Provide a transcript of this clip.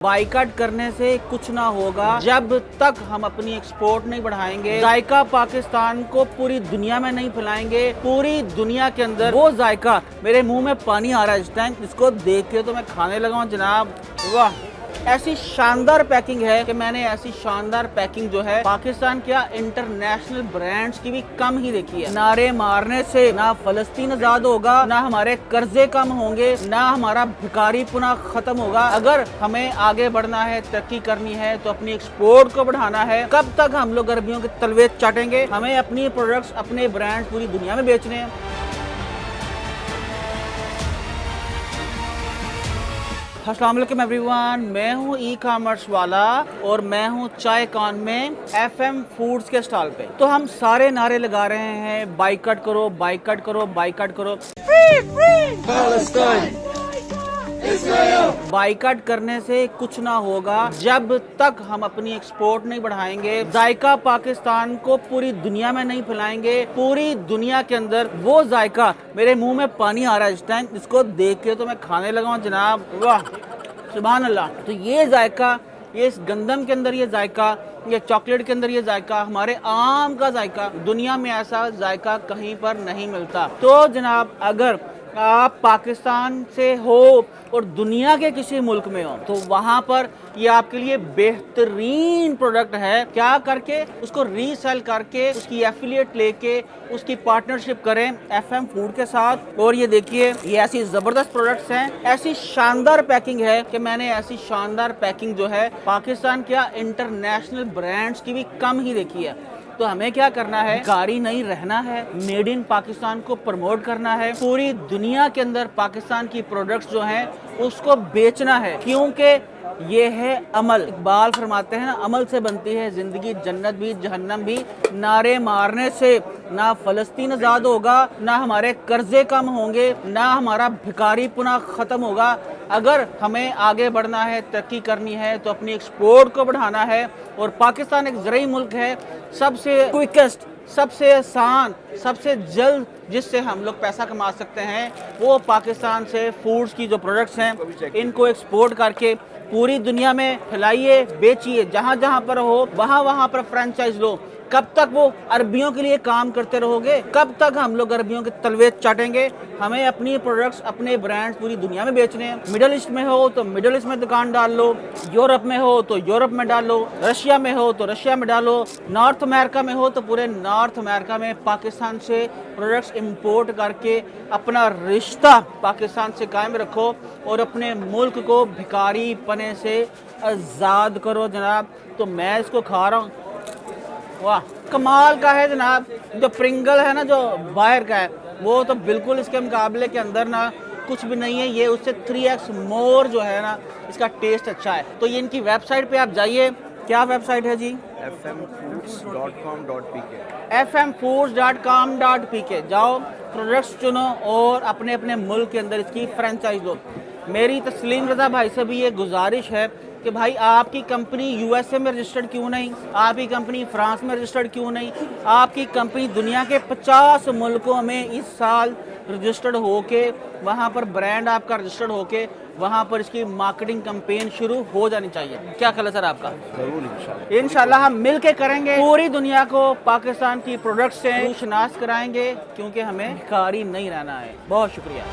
Boycott करने से कुछ ना होगा जब तक हम अपनी एक्सपोर्ट नहीं बढ़ाएंगे। जायका पाकिस्तान को पूरी दुनिया में नहीं फैलाएंगे। पूरी दुनिया के अंदर वो जायका, मेरे मुंह में पानी आ रहा है इस टाइम, इसको देख के तो मैं खाने लगा हूं जनाब। वाह, ऐसी शानदार पैकिंग है कि मैंने ऐसी शानदार पैकिंग जो है पाकिस्तान क्या इंटरनेशनल ब्रांड्स की भी कम ही देखी है। नारे मारने से ना फलस्तीन आजाद होगा, ना हमारे कर्जे कम होंगे, ना हमारा भिखारी पुनः खत्म होगा। अगर हमें आगे बढ़ना है, तरक्की करनी है तो अपनी एक्सपोर्ट को बढ़ाना है। कब तक हम लोग अरबियों के तलवे चाटेंगे? हमें अपनी प्रोडक्ट्स, अपने ब्रांड पूरी दुनिया में बेचने हैं। अस्सलाम वालेकुम एवरीवन, मैं हूं ई कॉमर्स वाला और मैं हूं चाय कॉन में FM फूड्स के स्टॉल पे। तो हम सारे नारे लगा रहे हैं, बाइकआउट करो, बाइकआउट करो, बाइकआउट करो। बाइकआउट करने से कुछ ना होगा जब तक हम अपनी एक्सपोर्ट नहीं बढ़ाएंगे। जायका पाकिस्तान को पूरी दुनिया में नहीं फैलाएंगे। पूरी दुनिया के अंदर वो जायका, मेरे मुंह में पानी आ रहा है इस टाइम, इसको देख के तो मैं खाने लगा हूं जनाब। वाह, सुभान अल्लाह। तो ये जायका, ये इस गंदम के अंदर ये जायका, ये चॉकलेट के अंदर ये जायका, हमारे आम का जायका, दुनिया में ऐसा जायका कहीं पर नहीं मिलता। तो जनाब, अगर आप पाकिस्तान से हो और दुनिया के किसी मुल्क में हो तो वहाँ पर ये आपके लिए बेहतरीन प्रोडक्ट है। क्या करके उसको रीसेल करके, उसकी एफिलिएट लेके, उसकी पार्टनरशिप करें FM फूड के साथ। और ये देखिए, ये ऐसी ज़बरदस्त प्रोडक्ट्स हैं, ऐसी शानदार पैकिंग है कि मैंने ऐसी शानदार पैकिंग जो है पाकिस्तान क्या इंटरनेशनल ब्रांड्स की भी कम ही देखी है। तो हमें क्या करना है? कारी नहीं रहना है, मेड इन पाकिस्तान को प्रमोट करना है। पूरी दुनिया के अंदर पाकिस्तान की प्रोडक्ट्स जो हैं उसको बेचना है, क्योंकि ये है अमल। इकबाल फरमाते हैं ना, अमल से बनती है जिंदगी, जन्नत भी जहन्नम भी। नारे मारने से ना फलस्तीन आजाद होगा, ना हमारे कर्जे कम होंगे, ना हमारा भिखारी पुनः खत्म होगा। अगर हमें आगे बढ़ना है, तरक्की करनी है तो अपनी एक्सपोर्ट को बढ़ाना है। और पाकिस्तान एक ज़रूरी मुल्क है, सबसे क्विकेस्ट, सबसे आसान, सबसे जल्द जिससे हम लोग पैसा कमा सकते हैं वो पाकिस्तान से फूड्स की जो प्रोडक्ट्स हैं इनको एक्सपोर्ट करके पूरी दुनिया में फैलाइए, बेचिए। जहाँ जहाँ पर हो वहाँ पर फ्रेंचाइज लो। कब तक वो अरबियों के लिए काम करते रहोगे? कब तक हम लोग अरबियों के तलवे चाटेंगे? हमें अपनी प्रोडक्ट्स, अपने ब्रांड्स पूरी दुनिया में बेचने हैं। मिडल ईस्ट में हो तो मिडल ईस्ट में दुकान डाल लो, यूरोप में हो तो यूरोप में डालो, रशिया में हो तो रशिया में डालो, नॉर्थ अमेरिका में हो तो पूरे नॉर्थ अमेरिका में पाकिस्तान से प्रोडक्ट्स इंपोर्ट करके अपना रिश्ता पाकिस्तान से कायम रखो और अपने मुल्क को भिखारी पने से आज़ाद करो जनाब। तो मैं इसको खा रहा हूँ, वाह, कमाल का है जनाब। जो प्रिंगल है ना, जो बाहर का है, वो तो बिल्कुल इसके मुकाबले के अंदर ना कुछ भी नहीं है। ये उससे 3x मोर जो है ना, इसका टेस्ट अच्छा है। तो ये इनकी वेबसाइट पे आप जाइए। क्या वेबसाइट है जी? fmfoods.com.pk। fmfoods.com.pk जाओ, प्रोडक्ट्स चुनो और अपने अपने मुल्क के अंदर इसकी फ्रेंचाइज लो। मेरी तस्लीम रज़ा भाई से भी ये गुजारिश है कि भाई आपकी कंपनी USA में रजिस्टर्ड क्यों नहीं, आपकी कंपनी फ्रांस में रजिस्टर्ड क्यों नहीं, आपकी कंपनी दुनिया के 50 मुल्कों में इस साल रजिस्टर्ड होके, वहाँ पर ब्रांड आपका रजिस्टर्ड होके वहाँ पर इसकी मार्केटिंग कैंपेन शुरू हो जानी चाहिए। क्या ख्याल है सर आपका? जरूर, इंशाल्लाह हम मिल के करेंगे। पूरी दुनिया को पाकिस्तान की प्रोडक्ट्स से शनाख्त कराएंगे, क्योंकि हमें भिखारी नहीं रहना है। बहुत शुक्रिया।